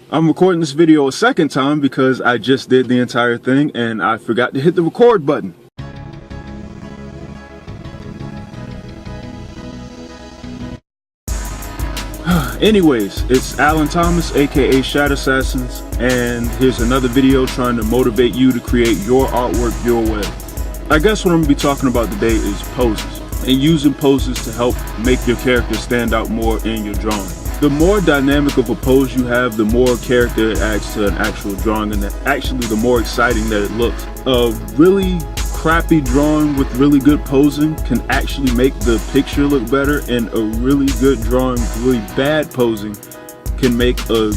I'm recording this video a second time because I just did the entire thing and I forgot to hit the record button. Anyways, it's Alan Thomas, aka Shadow Assassins, and here's another video trying to motivate you to create your artwork your way. I guess what I'm going to be talking about today is poses, and using poses to help make your character stand out more in your drawing. The more dynamic of a pose you have, the more character it adds to an actual drawing, and actually the more exciting that it looks. A really crappy drawing with really good posing can actually make the picture look better, and a really good drawing with really bad posing can make a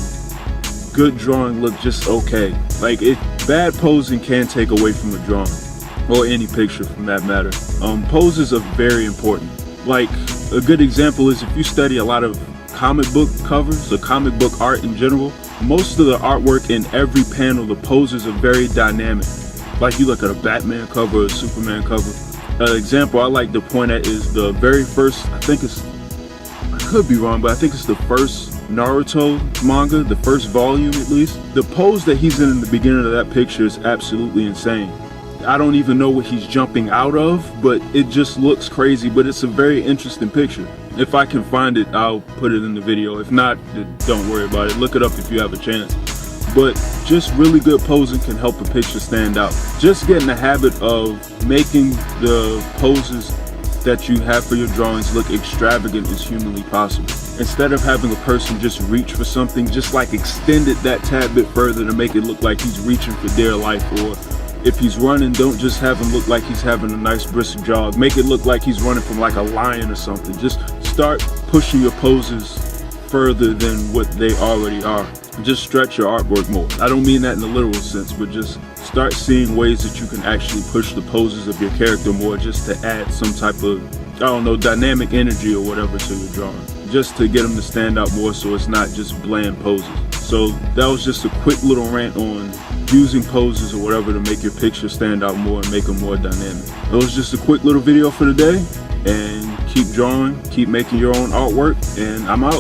good drawing look just okay. Like, bad posing can take away from a drawing, or any picture for that matter. Poses are very important. Like, a good example is if you study a lot of comic book covers or comic book art in general, most of the artwork in every panel, the poses are very dynamic. Like, you look at a Batman cover or a Superman cover. An example I like to point at is the very first, I could be wrong, but I think it's the first Naruto manga, the first volume at least. The pose that he's in the beginning of that picture is absolutely insane. I don't even know what he's jumping out of, but it just looks crazy, but it's a very interesting picture. If I can find it, I'll put it in the video. If not, don't worry about it. Look it up if you have a chance. But just really good posing can help a picture stand out. Just get in the habit of making the poses that you have for your drawings look extravagant as humanly possible. Instead of having a person just reach for something, just like extend it that tad bit further to make it look like he's reaching for dear life. Or if he's running, don't just have him look like he's having a nice brisk jog. Make it look like he's running from like a lion or something. Just start pushing your poses further than what they already are. Just stretch your artwork more. I don't mean that in the literal sense, but just start seeing ways that you can actually push the poses of your character more, just to add some type of, I don't know, dynamic energy or whatever to your drawing. Just to get them to stand out more so it's not just bland poses. So that was just a quick little rant on using poses or whatever to make your picture stand out more and make them more dynamic. It was just a quick little video for today, and keep drawing, keep making your own artwork, and I'm out.